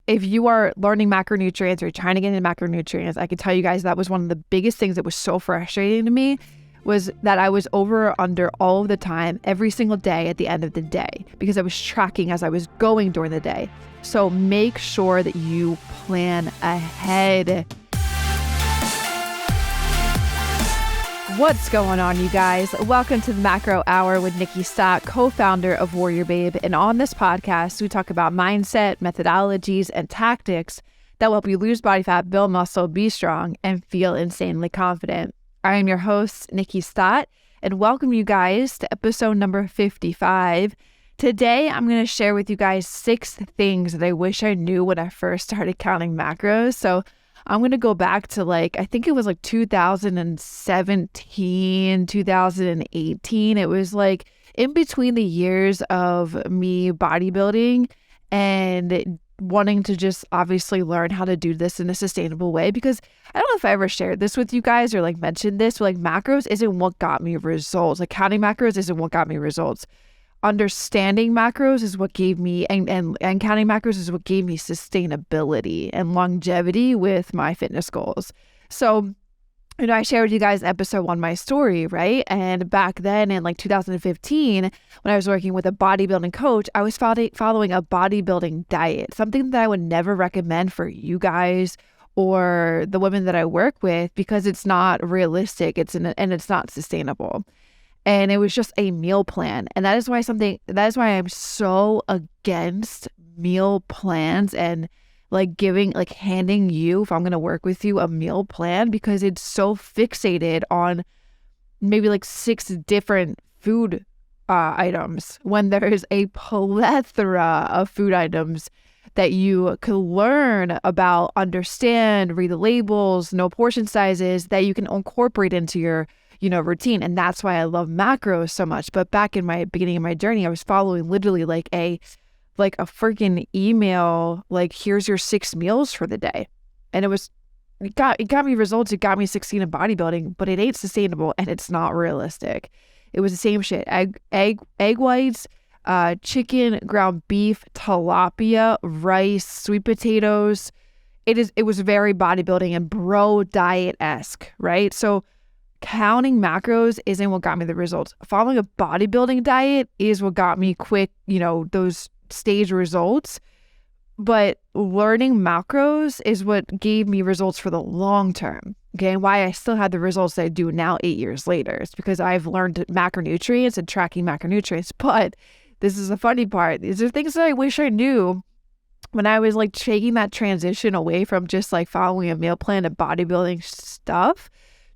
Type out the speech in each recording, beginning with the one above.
if you are learning macronutrients or trying to get into macronutrients, I can tell you guys that was one of the biggest things that was so frustrating to me, was that I was over or under all of the time, every single day at the end of the day, because I was tracking as I was going during the day. So make sure that you plan ahead. What's going on, you guys? Welcome to the Macro Hour with Nikkiey, co-founder of WarriorBabe. And on this podcast, we talk about mindset, methodologies, and tactics that will help you lose body fat, build muscle, be strong, and feel insanely confident. I am your host, Nikkiey, and welcome you guys to episode number 55. Today, I'm going to share with you guys 6 things that I wish I knew when I first started counting macros. So I'm going to go back to I think it was 2017, 2018. It was in between the years of me bodybuilding and wanting to just obviously learn how to do this in a sustainable way, because I don't know if I ever shared this with you guys or mentioned this, but macros isn't what got me results. Counting macros isn't what got me results. Understanding macros is what gave me, and counting macros is what gave me sustainability and longevity with my fitness goals. So, I shared with you guys in episode 1 my story, right? And back then in 2015, when I was working with a bodybuilding coach, I was following a bodybuilding diet, something that I would never recommend for you guys or the women that I work with, because it's not realistic, and it's not sustainable. And it was just a meal plan. And that is why I'm so against meal plans and handing you, if I'm going to work with you, a meal plan, because it's so fixated on maybe 6 different food items, when there is a plethora of food items that you can learn about, understand, read the labels, know portion sizes, that you can incorporate into your routine. And that's why I love macros so much. But back in my beginning of my journey, I was following literally a freaking email, here's your 6 meals for the day. And it got me results. It got me 16 in bodybuilding, but it ain't sustainable and it's not realistic. It was the same shit. Egg whites, chicken, ground beef, tilapia, rice, sweet potatoes. It was very bodybuilding and bro diet-esque, right? So counting macros isn't what got me the results. Following a bodybuilding diet is what got me quick, those stage results. But learning macros is what gave me results for the long term. Okay, and why I still had the results that I do now 8 years later. It's because I've learned macronutrients and tracking macronutrients. But this is the funny part. These are things that I wish I knew when I was taking that transition away from just following a meal plan and bodybuilding stuff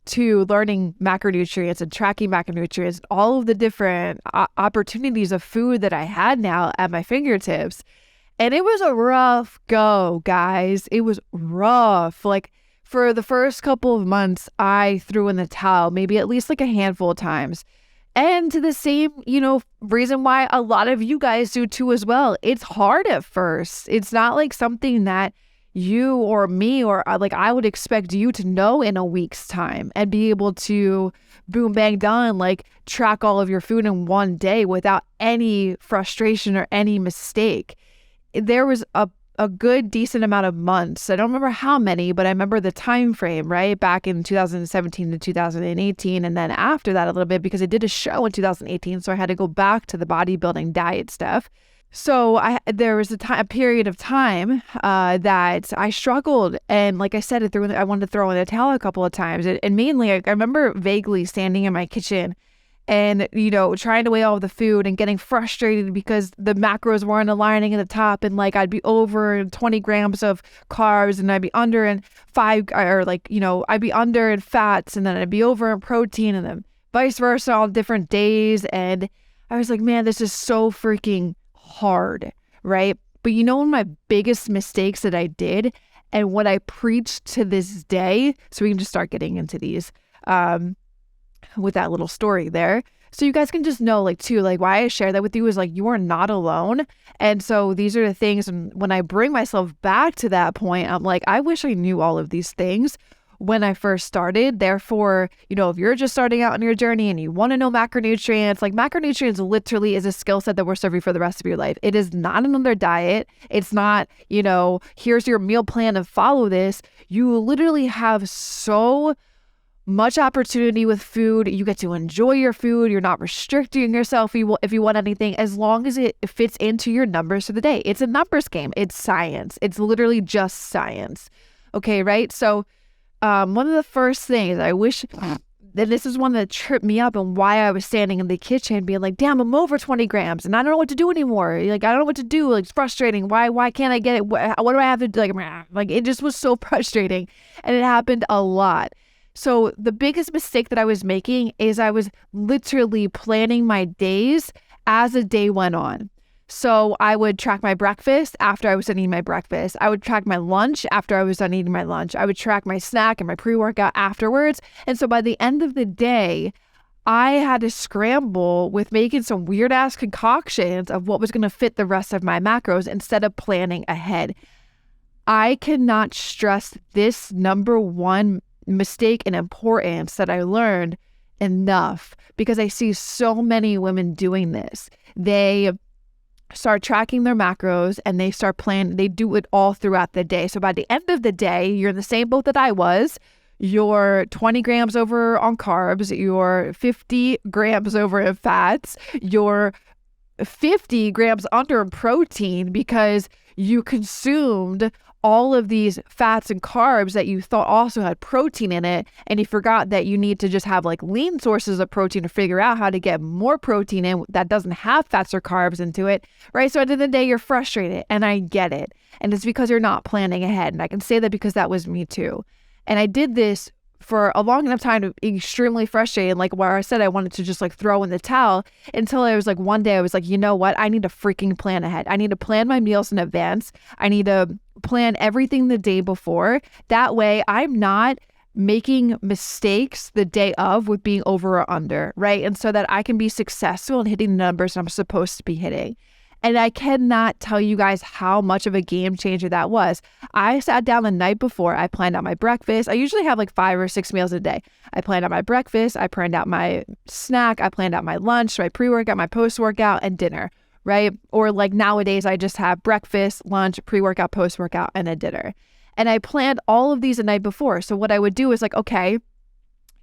to learning macronutrients and tracking macronutrients, all of the different opportunities of food that I had now at my fingertips. And it was a rough go, guys. It was rough. For the first couple of months, I threw in the towel, maybe at least a handful of times. And to the same, reason why a lot of you guys do too as well. It's hard at first. It's not something that you or me or I would expect you to know in a week's time and be able to boom, bang, done, track all of your food in one day without any frustration or any mistake. There was a good decent amount of months. I don't remember how many, but I remember the time frame, right? Back in 2017 to 2018. And then after that a little bit, because I did a show in 2018. So I had to go back to the bodybuilding diet stuff. So there was a period of time that I struggled. And like I said, I wanted to throw in the towel a couple of times. And mainly, I remember vaguely standing in my kitchen and, trying to weigh all of the food and getting frustrated because the macros weren't aligning at the top. And I'd be over 20 grams of carbs and I'd be under in I'd be under in fats and then I'd be over in protein and then vice versa on different days. And I was man, this is so freaking hard, right? But one of my biggest mistakes that I did and what I preach to this day, so we can just start getting into these with that little story there. So you guys can just know why I share that with you is you are not alone. And so these are the things, and when I bring myself back to that point, I'm I wish I knew all of these things when I first started. Therefore, if you're just starting out on your journey and you want to know macronutrients, like macronutrients literally is a skill set that will serve you for the rest of your life. It is not another diet. It's not, here's your meal plan and follow this. You literally have so much opportunity with food. You get to enjoy your food. You're not restricting yourself if you want anything, as long as it fits into your numbers for the day. It's a numbers game. It's science. It's literally just science. Okay, right? So one of the first things I wish, that this is one that tripped me up and why I was standing in the kitchen being like, damn, I'm over 20 grams and I don't know what to do anymore. Like, I don't know what to do. Like, it's frustrating. Why can't I get it? What do I have to do? Like it just was so frustrating. And it happened a lot. So the biggest mistake that I was making is I was literally planning my days as the day went on. So I would track my breakfast after I was done eating my breakfast. I would track my lunch after I was done eating my lunch. I would track my snack and my pre-workout afterwards. And so by the end of the day, I had to scramble with making some weird ass concoctions of what was going to fit the rest of my macros instead of planning ahead. I cannot stress this number one mistake and importance that I learned enough, because I see so many women doing this. They start tracking their macros and they start planning. They do it all throughout the day. So by the end of the day, you're in the same boat that I was. You're 20 grams over on carbs. You're 50 grams over in fats. You're 50 grams under in protein because you consumed all of these fats and carbs that you thought also had protein in it, and you forgot that you need to just have like lean sources of protein to figure out how to get more protein in that doesn't have fats or carbs into it, right? So at the end of the day, you're frustrated, and I get it. And it's because you're not planning ahead. And I can say that because that was me too. And I did this for a long enough time to be extremely frustrated, like where I said I wanted to just like throw in the towel, until I was like, one day I was like, you know what? I need to freaking plan ahead. I need to plan my meals in advance. I need to plan everything the day before. That way I'm not making mistakes the day of with being over or under, right? And so that I can be successful in hitting the numbers I'm supposed to be hitting. And I cannot tell you guys how much of a game changer that was. I sat down the night before. I planned out my breakfast. I usually have like 5 or 6 meals a day. I planned out my breakfast. I planned out my snack. I planned out my lunch, my pre-workout, my post-workout, and dinner, right? Or like nowadays, I just have breakfast, lunch, pre-workout, post-workout, and a dinner. And I planned all of these the night before. So what I would do is like, okay,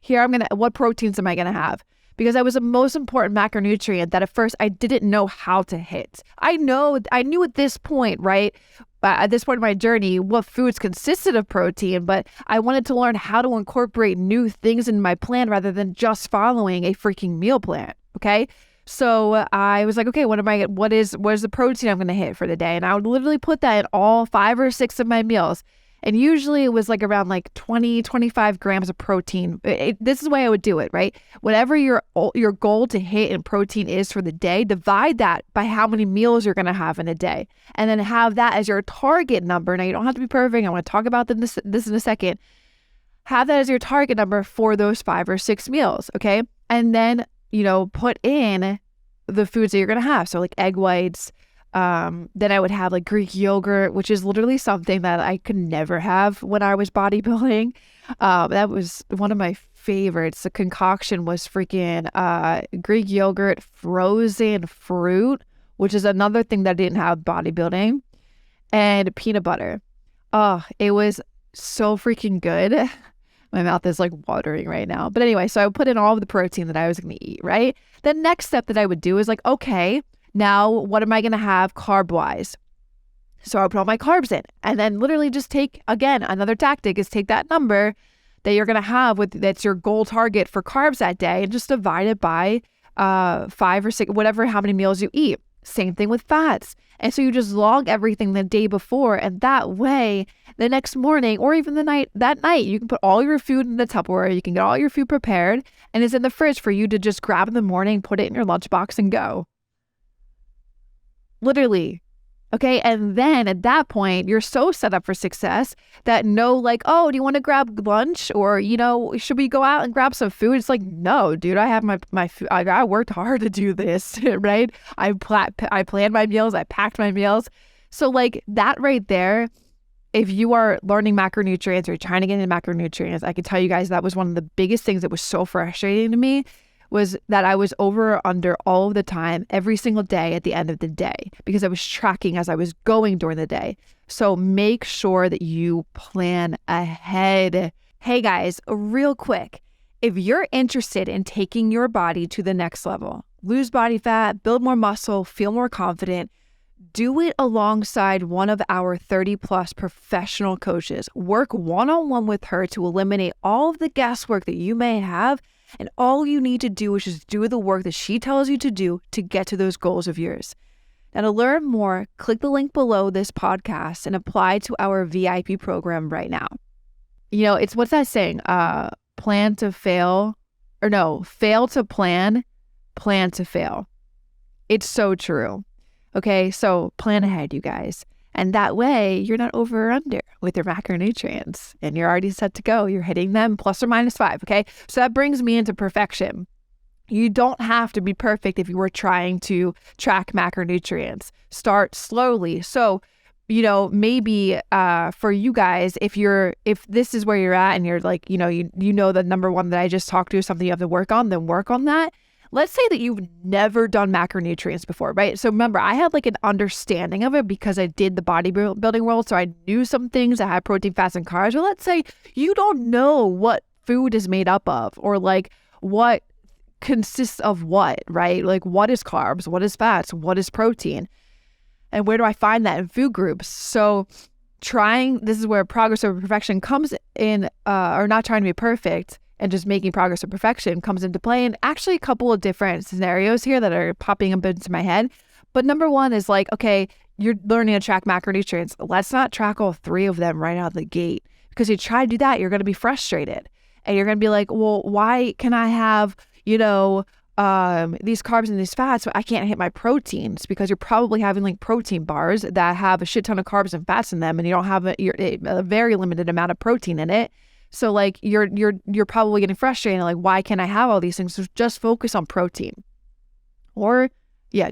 what proteins am I going to have? Because that was the most important macronutrient that at first I didn't know how to hit. I knew at this point, right? At this point in my journey, what foods consisted of protein, but I wanted to learn how to incorporate new things in my plan rather than just following a freaking meal plan. Okay. So I was like, okay, what is the protein I'm going to hit for the day? And I would literally put that in all 5 or 6 of my meals. And usually it was like around like 20, 25 grams of protein. This is the way I would do it, right? Whatever your goal to hit in protein is for the day, divide that by how many meals you're going to have in a day. And then have that as your target number. Now, you don't have to be perfect. I want to talk about this in a second. Have that as your target number for those 5 or 6 meals, okay? And then, put in the foods that you're going to have. So like egg whites. Then I would have like Greek yogurt, which is literally something that I could never have when I was bodybuilding. That was one of my favorites. The concoction was freaking Greek yogurt, frozen fruit, which is another thing that I didn't have bodybuilding, and peanut butter. Oh, it was so freaking good. My mouth is like watering right now. But anyway, so I would put in all of the protein that I was going to eat, right? The next step that I would do is like, okay, now, what am I going to have carb-wise? So I'll put all my carbs in, and then literally just take, again, another tactic is take that number that you're going to have that's your goal target for carbs that day and just divide it by 5 or 6, whatever, how many meals you eat. Same thing with fats. And so you just log everything the day before, and that way, the next morning or even that night, you can put all your food in the Tupperware, you can get all your food prepared, and it's in the fridge for you to just grab in the morning, put it in your lunchbox, and go. Literally. Okay. And then at that point, you're so set up for success that do you want to grab lunch, or, should we go out and grab some food? It's like, no, dude, I have my food. I worked hard to do this, right? I planned my meals. I packed my meals. So like that right there if you are learning macronutrients or trying to get into macronutrients, I can tell you guys that was one of the biggest things that was so frustrating to me, was that I was over or under all of the time, every single day at the end of the day, because I was tracking as I was going during the day. So make sure that you plan ahead. Hey guys, real quick, if you're interested in taking your body to the next level, lose body fat, build more muscle, feel more confident, do it alongside one of our 30+ professional coaches. Work one-on-one with her to eliminate all of the guesswork that you may have. And all you need to do is just do the work that she tells you to do to get to those goals of yours. Now, to learn more, click the link below this podcast and apply to our VIP program right now. You know, it's what's that saying? Plan to fail, or no, fail to plan to fail. It's so true. Okay, so plan ahead, you guys. And that way, you're not over or under with your macronutrients and you're already set to go. You're hitting them ±5, okay? So that brings me into perfection. You don't have to be perfect if you were trying to track macronutrients. Start slowly. So, you know, maybe for you guys, if this is where you're at and you're like, you know the number one that I just talked to is something you have to work on, then work on that. Let's say that you've never done macronutrients before, right? So remember, I had like an understanding of it because I did the bodybuilding world. So I knew some things that had protein, fats, and carbs. But let's say you don't know what food is made up of, or like what consists of what, right? Like what is carbs, what is fats, what is protein, and where do I find that in food groups? So this is where progress over perfection comes in, or not trying to be perfect and just making progress or perfection comes into play. And actually a couple of different scenarios here that are popping up into my head. But number one is like, okay, you're learning to track macronutrients. Let's not track all 3 of them right out of the gate, because you try to do that, you're going to be frustrated and you're going to be like, well, why can I have, these carbs and these fats, but I can't hit my proteins? Because you're probably having like protein bars that have a shit ton of carbs and fats in them, and you don't have a very limited amount of protein in it. So like you're probably getting frustrated, like, why can't I have all these things? So just focus on protein.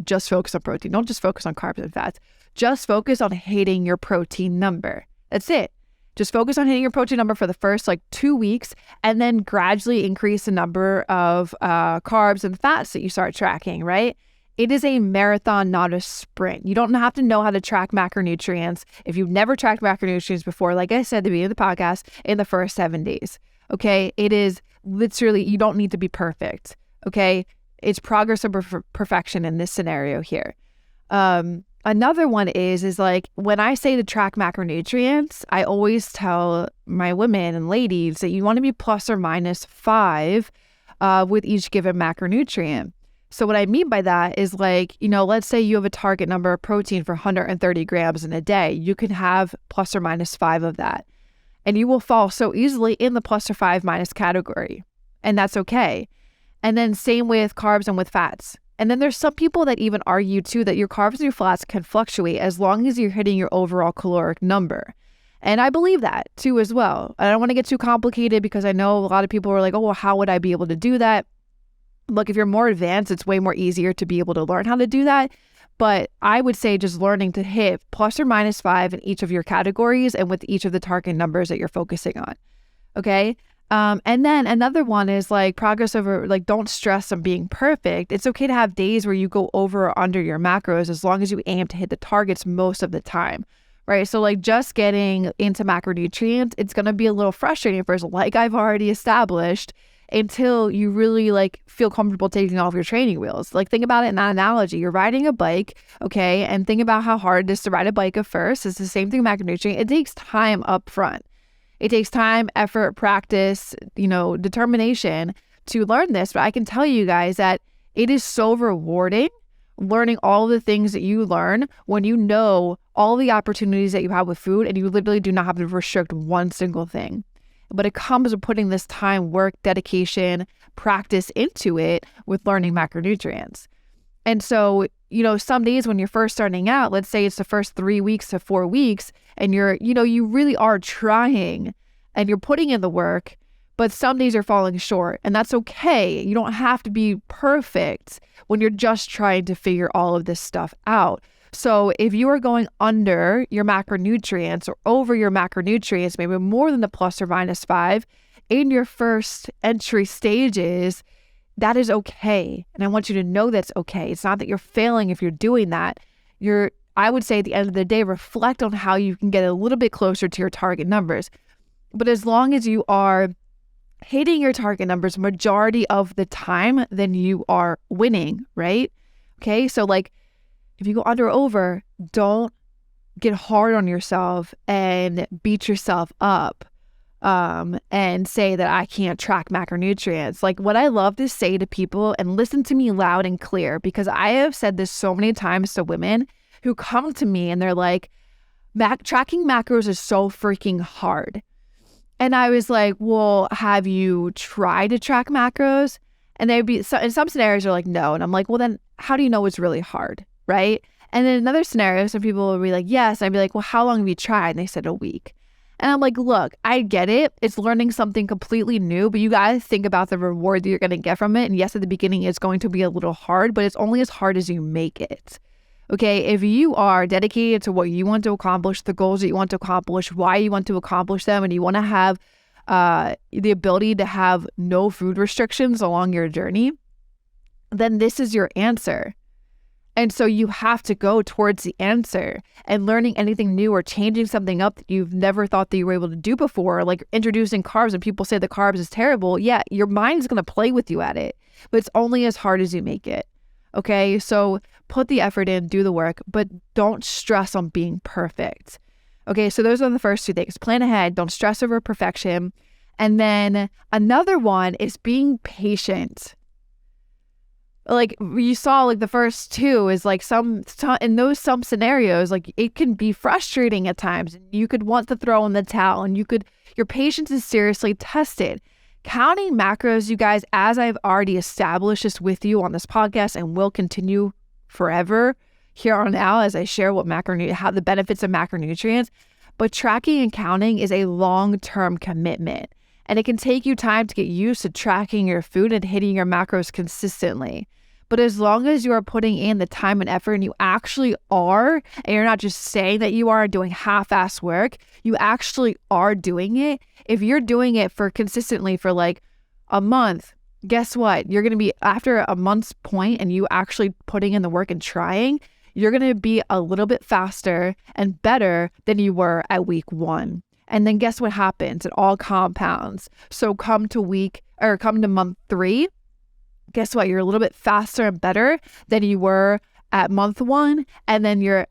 Just focus on protein. Don't just focus on carbs and fats. Just focus on hitting your protein number. That's it. Just focus on hitting your protein number for the first 2 weeks, and then gradually increase the number of carbs and fats that you start tracking, right? It is a marathon, not a sprint. You don't have to know how to track macronutrients if you've never tracked macronutrients before, like I said at the beginning of the podcast, in the first 7 days, okay? It is literally, you don't need to be perfect, okay? It's progress over perfection in this scenario here. Another one is like, when I say to track macronutrients, I always tell my women and ladies that you want to be ±5 with each given macronutrient. So what I mean by that is like, let's say you have a target number of protein for 130 grams in a day. You can have ±5 of that. And you will fall so easily in the plus or 5 minus category. And that's okay. And then same with carbs and with fats. And then there's some people that even argue too that your carbs and your fats can fluctuate as long as you're hitting your overall caloric number. And I believe that too as well. I don't want to get too complicated, because I know a lot of people are like, oh, well, how would I be able to do that? Look, if you're more advanced, it's way more easier to be able to learn how to do that. But I would say just learning to hit ±5 in each of your categories and with each of the target numbers that you're focusing on. Okay. And then another one is like progress over, like, don't stress on being perfect. It's okay to have days where you go over or under your macros as long as you aim to hit the targets most of the time. Right. So like just getting into macronutrients, it's going to be a little frustrating at first, like I've already established, until you really like feel comfortable taking off your training wheels. Like, think about it in that analogy. You're riding a bike, okay? And think about how hard it is to ride a bike at first. It's the same thing with macronutrient. It takes time up front. It takes time, effort, practice, determination to learn this. But I can tell you guys that it is so rewarding learning all the things that you learn when you know all the opportunities that you have with food, and you literally do not have to restrict one single thing. But it comes with putting this time, work, dedication, practice into it with learning macronutrients. And so, some days when you're first starting out, let's say it's the first 3 weeks to 4 weeks, and you really are trying and you're putting in the work, but some days you're falling short, and that's okay. You don't have to be perfect when you're just trying to figure all of this stuff out. So if you are going under your macronutrients or over your macronutrients, maybe more than the plus or minus 5 in your first entry stages, that is okay. And I want you to know that's okay. It's not that you're failing if you're doing that. I would say at the end of the day, reflect on how you can get a little bit closer to your target numbers. But as long as you are hitting your target numbers majority of the time, then you are winning, right? Okay, so like if you go under or over, don't get hard on yourself and beat yourself up and say that I can't track macronutrients. Like what I love to say to people, and listen to me loud and clear, because I have said this so many times to women who come to me and they're like, tracking macros is so freaking hard. And I was like, well, have you tried to track macros? And they'd be, in some scenarios are like, no. And I'm like, well, then how do you know it's really hard, right? And in another scenario, some people will be like, yes. And I'd be like, well, how long have you tried? And they said a week. And I'm like, look, I get it. It's learning something completely new, but you guys think about the reward that you're going to get from it. And yes, at the beginning, it's going to be a little hard, but it's only as hard as you make it. Okay, if you are dedicated to what you want to accomplish, the goals that you want to accomplish, why you want to accomplish them, and you want to have the ability to have no food restrictions along your journey, then this is your answer. And so you have to go towards the answer, and learning anything new or changing something up that you've never thought that you were able to do before, like introducing carbs, and people say the carbs is terrible. Yeah, your mind's going to play with you at it, but it's only as hard as you make it. Okay, so put the effort in, do the work, but don't stress on being perfect. Okay, so those are the first two things. Plan ahead, don't stress over perfection. And then another one is being patient. Like you saw, like the first two is like some scenarios, like it can be frustrating at times. You could want to throw in the towel, and your patience is seriously tested. Counting macros, you guys, as I've already established this with you on this podcast and will continue forever here on out as I share how the benefits of macronutrients, but tracking and counting is a long-term commitment, and it can take you time to get used to tracking your food and hitting your macros consistently. But as long as you are putting in the time and effort, and you actually are, and you're not just saying that you are doing half-ass work, you actually are doing it. If you're doing it consistently for like a month, guess what? You're going to be, after a month's point and you actually putting in the work and trying, you're going to be a little bit faster and better than you were at week 1. And then guess what happens? It all compounds. So come to month 3, guess what? You're a little bit faster and better than you were at month 1. And then you're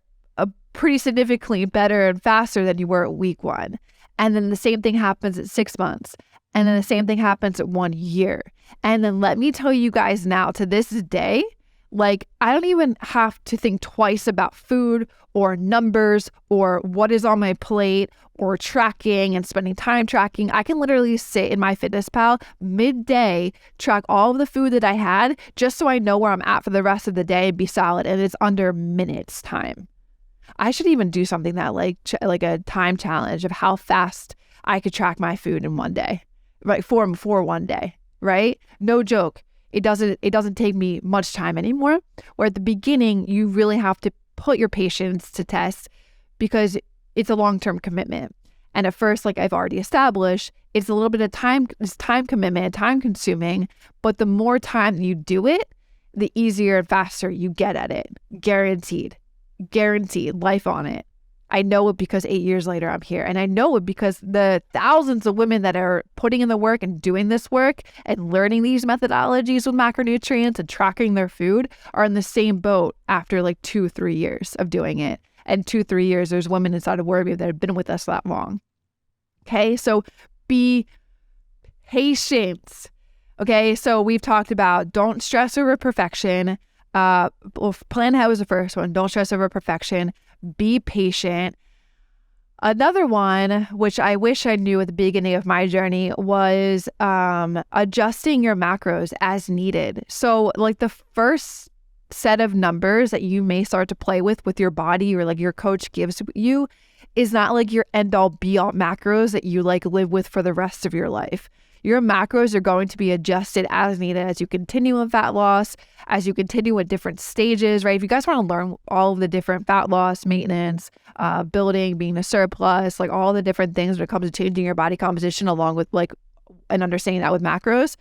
pretty significantly better and faster than you were at week 1. And then the same thing happens at 6 months. And then the same thing happens at 1 year. And then let me tell you guys now, to this day, like I don't even have to think twice about food or numbers or what is on my plate or tracking and spending time tracking. I can literally sit in my FitnessPal midday, track all of the food that I had just so I know where I'm at for the rest of the day and be solid. And it's under minutes time. I should even do something that like a time challenge of how fast I could track my food in one day, right? For one day, right? No joke. It doesn't take me much time anymore. Where at the beginning, you really have to put your patience to test because it's a long-term commitment. And at first, like I've already established, it's a little bit of time, it's time commitment, time consuming, but the more time you do it, the easier and faster you get at it. Guaranteed life on it. I know it because 8 years later I'm here. And I know it because the thousands of women that are putting in the work and doing this work and learning these methodologies with macronutrients and tracking their food are in the same boat after like 2-3 years of doing it. And 2-3 years, there's women inside of WarriorBabe that have been with us that long. Okay, so be patient. Okay, so we've talked about don't stress over perfection. Plan ahead was the first one. Don't stress over perfection. Be patient. Another one, which I wish I knew at the beginning of my journey, was adjusting your macros as needed. So like the first set of numbers that you may start to play with your body or like your coach gives you is not like your end all be all macros that you like live with for the rest of your life. Your macros are going to be adjusted as needed as you continue in fat loss, as you continue at different stages, right? If you guys want to learn all of the different fat loss, maintenance, building, being a surplus, like all the different things when it comes to changing your body composition, along with like and understanding that with macros,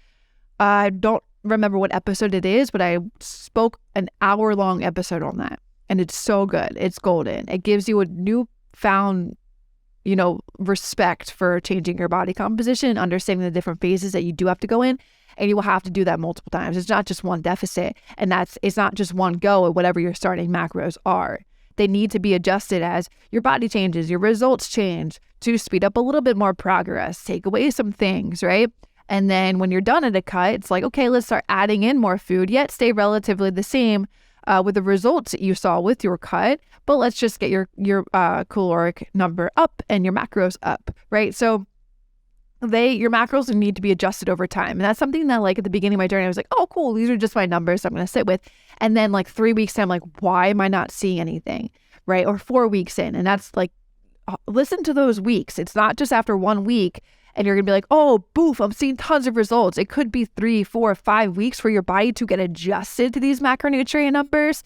I don't remember what episode it is, but I spoke an hour-long episode on that. And it's so good. It's golden. It gives you a newfound, respect for changing your body composition and understanding the different phases that you do have to go in. And you will have to do that multiple times. It's not just one deficit. And it's not just one go at whatever your starting macros are. They need to be adjusted as your body changes, your results change to speed up a little bit more progress, take away some things, right? And then when you're done at a cut, it's like, okay, let's start adding in more food, yet stay relatively the same with the results that you saw with your cut, but let's just get your caloric number up and your macros up, right? So your macros need to be adjusted over time. And that's something that like at the beginning of my journey, I was like, oh, cool, these are just my numbers I'm going to sit with. And then like 3 weeks in, I'm like, why am I not seeing anything, right? Or 4 weeks in. And that's like, listen to those weeks. It's not just after 1 week and you're going to be like, oh, boof, I'm seeing tons of results. It could be 3, 4, 5 weeks for your body to get adjusted to these macronutrient numbers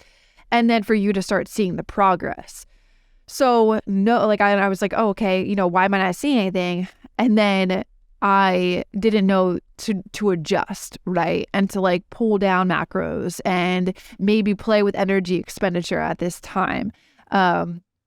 and then for you to start seeing the progress. So no, like I was like, oh, okay, why am I not seeing anything? And then I didn't know to adjust, right? And to like pull down macros and maybe play with energy expenditure at this time.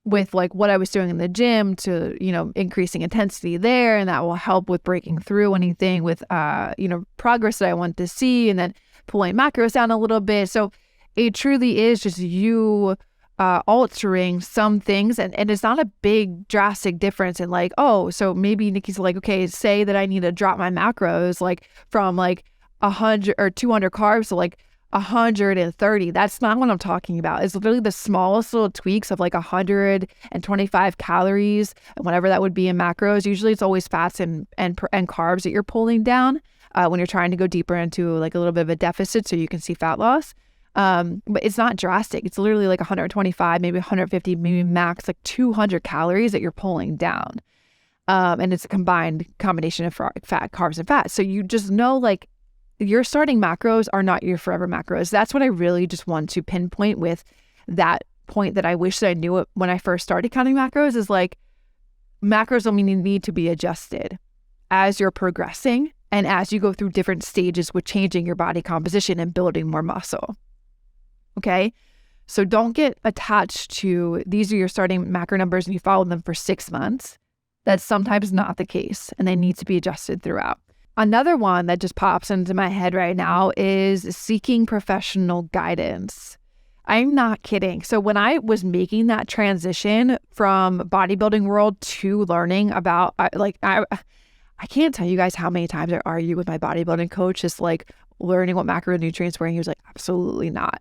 With like what I was doing in the gym to, increasing intensity there. And that will help with breaking through anything with, progress that I want to see and then pulling macros down a little bit. So it truly is just you altering some things. And it's not a big drastic difference in like, oh, so maybe Nikki's like, okay, say that I need to drop my macros like from like 100 or 200 carbs to like 130. That's not what I'm talking about. It's literally the smallest little tweaks of like 125 calories and whatever that would be in macros. Usually it's always fats and carbs that you're pulling down when you're trying to go deeper into like a little bit of a deficit so you can see fat loss. But it's not drastic. It's literally like 125, maybe 150, maybe max like 200 calories that you're pulling down. And it's a combination of fat, carbs, and fat. So you just know like your starting macros are not your forever macros. That's what I really just want to pinpoint with that point that I wish that I knew it when I first started counting macros is like macros only need to be adjusted as you're progressing and as you go through different stages with changing your body composition and building more muscle. Okay? So don't get attached to these are your starting macro numbers and you follow them for 6 months. That's sometimes not the case and they need to be adjusted throughout. Another one that just pops into my head right now is seeking professional guidance. I'm not kidding. So when I was making that transition from bodybuilding world to learning about, I can't tell you guys how many times I argued with my bodybuilding coach, just like learning what macronutrients were. And he was like, absolutely not.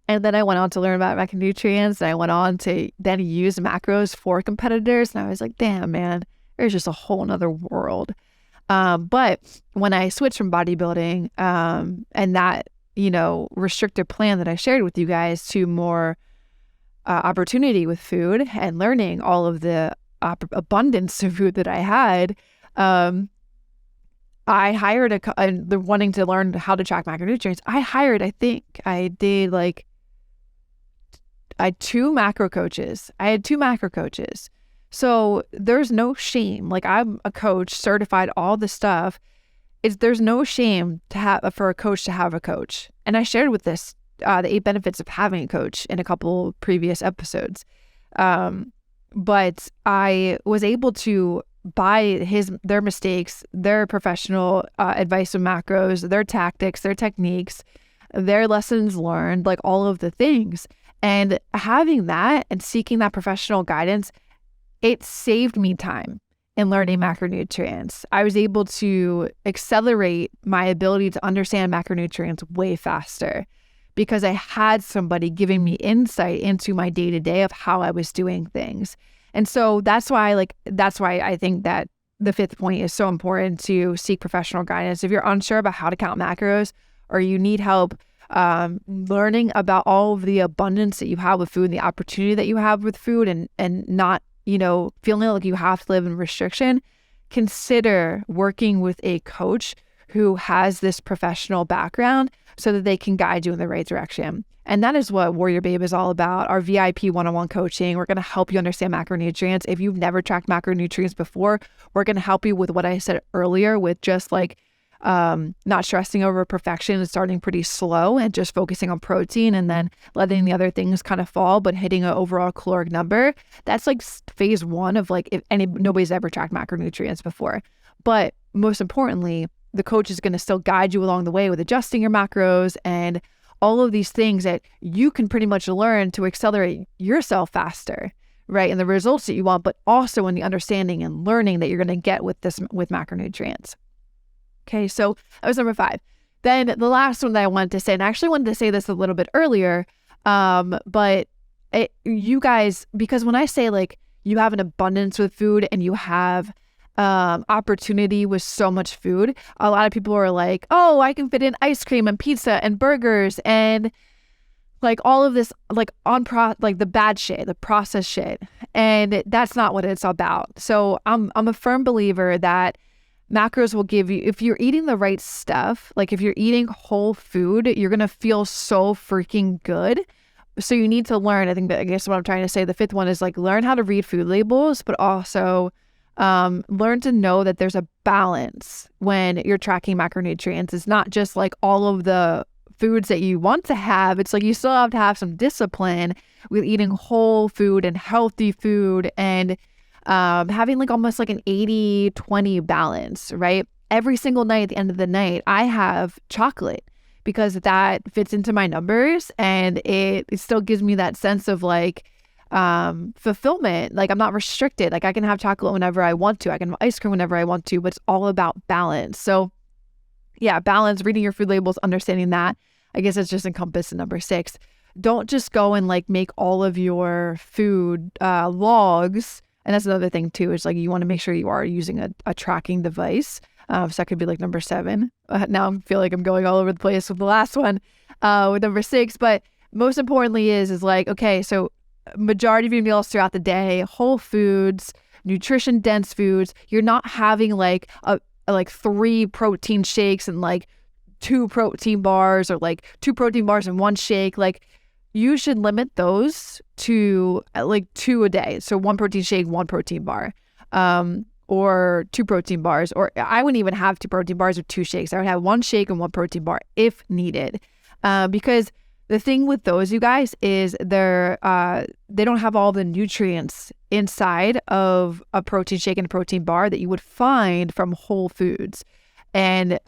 And then I went on to learn about macronutrients and I went on to then use macros for competitors. And I was like, damn, man, there's just a whole nother world. But when I switched from bodybuilding, and that, restricted plan that I shared with you guys to more, opportunity with food and learning all of the abundance of food that I had, I hired the wanting to learn how to track macronutrients. I had 2 macro coaches. So there's no shame. Like I'm a coach, certified, all the stuff. There's no shame for a coach to have a coach. And I shared with this the 8 benefits of having a coach in a couple previous episodes. But I was able to buy their mistakes, their professional advice of macros, their tactics, their techniques, their lessons learned, like all of the things. And having that and seeking that professional guidance, it saved me time in learning macronutrients. I was able to accelerate my ability to understand macronutrients way faster because I had somebody giving me insight into my day-to-day of how I was doing things. And so that's why I think that the 5th point is so important to seek professional guidance. If you're unsure about how to count macros or you need help learning about all of the abundance that you have with food and the opportunity that you have with food and not feeling like you have to live in restriction, consider working with a coach who has this professional background so that they can guide you in the right direction. And that is what WarriorBabe is all about. Our VIP one-on-one coaching. We're going to help you understand macronutrients. If you've never tracked macronutrients before, we're going to help you with what I said earlier, with just like not stressing over perfection and starting pretty slow and just focusing on protein and then letting the other things kind of fall, but hitting an overall caloric number. That's like phase one of like, if nobody's ever tracked macronutrients before. But most importantly, the coach is going to still guide you along the way with adjusting your macros and all of these things that you can pretty much learn to accelerate yourself faster, right? And the results that you want, but also in the understanding and learning that you're going to get with macronutrients. Okay, so that was number 5. Then the last one that I wanted to say, and I actually wanted to say this a little bit earlier, but you guys, because when I say like you have an abundance with food and you have opportunity with so much food, a lot of people are like, oh, I can fit in ice cream and pizza and burgers and like all of this, like like the bad shit, the processed shit. And that's not what it's about. So I'm a firm believer that macros will give you, if you're eating the right stuff, like if you're eating whole food, you're going to feel so freaking good. So you need to learn, I guess what I'm trying to say, the 5th one is like learn how to read food labels, but also learn to know that there's a balance when you're tracking macronutrients. It's not just like all of the foods that you want to have. It's like you still have to have some discipline with eating whole food and healthy food and having like almost like an 80-20 balance, right? Every single night at the end of the night, I have chocolate because that fits into my numbers and it still gives me that sense of like fulfillment. Like I'm not restricted. Like I can have chocolate whenever I want to. I can have ice cream whenever I want to, but it's all about balance. So yeah, balance, reading your food labels, understanding that. I guess it's just encompassed in number 6. Don't just go and like make all of your food logs. And that's another thing too, is like you want to make sure you are using a tracking device. So that could be like number 7. Now I feel like I'm going all over the place with the last one with number 6. But most importantly is like, okay, so majority of your meals throughout the day, whole foods, nutrition dense foods. You're not having like 3 protein shakes and like 2 protein bars or like 2 protein bars and 1 shake. Like you should limit those to like 2 a day. So 1 protein shake, 1 protein bar, or 2 protein bars, or I wouldn't even have 2 protein bars or 2 shakes. I would have 1 shake and 1 protein bar if needed. Because the thing with those, you guys, is they don't have all the nutrients inside of a protein shake and a protein bar that you would find from whole foods and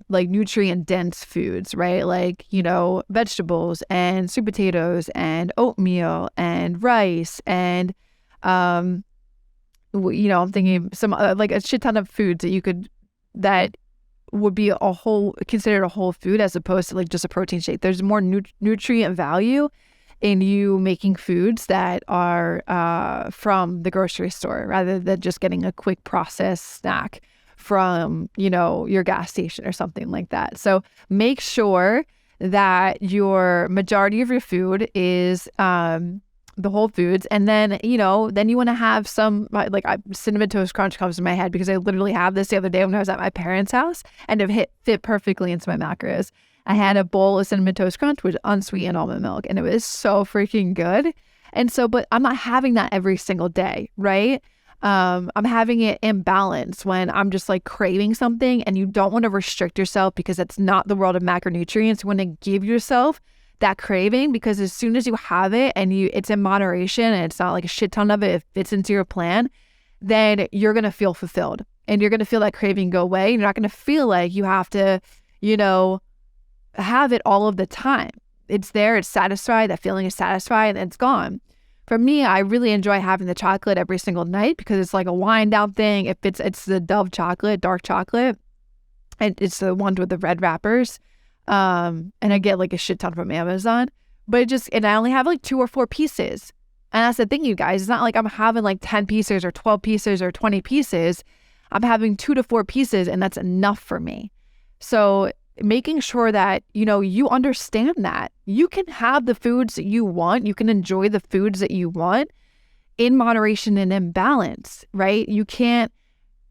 like nutrient dense foods, right? Like, you know, vegetables and sweet potatoes and oatmeal and rice and, you know, I'm thinking some like a shit ton of foods that would be considered a whole food as opposed to like just a protein shake. There's more nutrient value in you making foods that are from the grocery store rather than just getting a quick processed snack from, you know, your gas station or something like that. So make sure that your majority of your food is the whole foods. And then, you know, then you want to have some like Cinnamon Toast Crunch comes to my head because I literally had this the other day when I was at my parents' house and it fit perfectly into my macros. I had a bowl of Cinnamon Toast Crunch with unsweetened almond milk and it was so freaking good. And so, but I'm not having that every single day, right? I'm having it in balance when I'm just like craving something, and you don't want to restrict yourself because that's not the world of macronutrients. You want to give yourself that craving because as soon as you have it and it's in moderation and it's not like a shit ton of it fits into your plan, then you're going to feel fulfilled and you're going to feel that craving go away. You're not going to feel like you have to, you know, have it all of the time. It's there, it's satisfied, that feeling is satisfied, and it's gone. For me, I really enjoy having the chocolate every single night because it's like a wind down thing. It's the Dove chocolate, dark chocolate, and it's the ones with the red wrappers. And I get like a shit ton from Amazon, but and I only have like 2 or 4 pieces. And that's the thing, you guys, it's not like I'm having like 10 pieces or 12 pieces or 20 pieces. I'm having 2 to 4 pieces and that's enough for me. So making sure that, you know, you understand that you can have the foods that you want. You can enjoy the foods that you want in moderation and in balance, right? You can't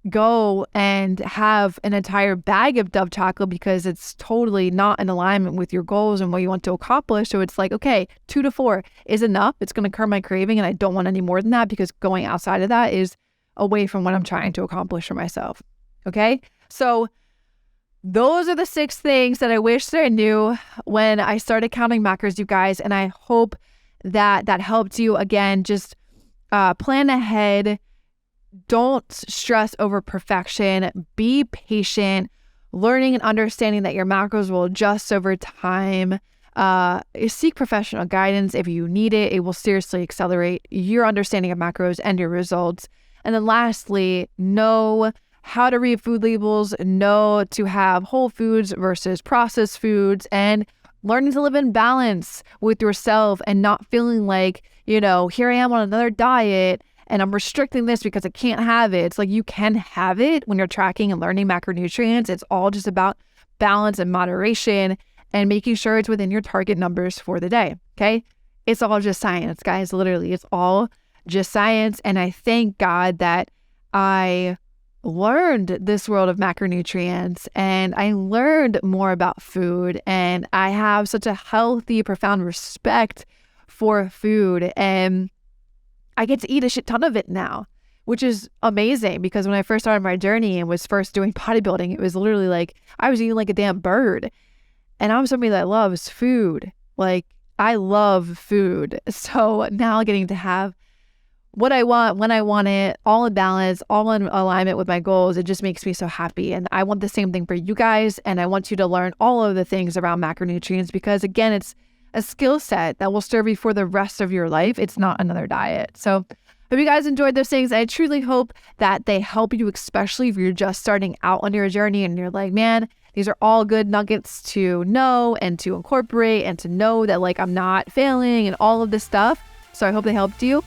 go and have an entire bag of Dove chocolate because it's totally not in alignment with your goals and what you want to accomplish. So it's like, okay, 2 to 4 is enough. It's going to curb my craving and I don't want any more than that because going outside of that is away from what I'm trying to accomplish for myself. Okay. So those are the 6 things that I wish that I knew when I started counting macros, you guys. And I hope that that helped you. Again, just plan ahead. Don't stress over perfection. Be patient. Learning and understanding that your macros will adjust over time. Seek professional guidance if you need it. It will seriously accelerate your understanding of macros and your results. And then lastly, know how to read food labels, know to have whole foods versus processed foods, and learning to live in balance with yourself and not feeling like, here I am on another diet and I'm restricting this because I can't have it. It's like you can have it when you're tracking and learning macronutrients. It's all just about balance and moderation and making sure it's within your target numbers for the day. Okay. It's all just science, guys. Literally, it's all just science. And I thank God that I learned this world of macronutrients and I learned more about food, and I have such a healthy, profound respect for food, and I get to eat a shit ton of it now, which is amazing because when I first started my journey and was first doing bodybuilding, it was literally like I was eating like a damn bird, and I'm somebody that loves food. Like, I love food. So now getting to have what I want, when I want it, all in balance, all in alignment with my goals, it just makes me so happy. And I want the same thing for you guys. And I want you to learn all of the things around macronutrients because, again, it's a skill set that will serve you for the rest of your life. It's not another diet. So hope you guys enjoyed those things. I truly hope that they help you, especially if you're just starting out on your journey and you're like, man, these are all good nuggets to know and to incorporate and to know that like I'm not failing and all of this stuff. So I hope they helped you.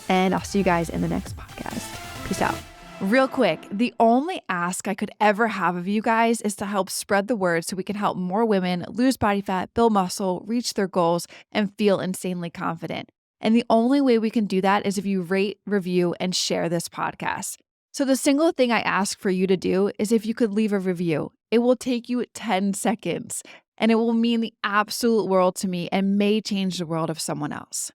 And I'll see you guys in the next podcast. Peace out. Real quick, the only ask I could ever have of you guys is to help spread the word so we can help more women lose body fat, build muscle, reach their goals, and feel insanely confident. And the only way we can do that is if you rate, review, and share this podcast. So the single thing I ask for you to do is if you could leave a review. It will take you 10 seconds, and it will mean the absolute world to me and may change the world of someone else.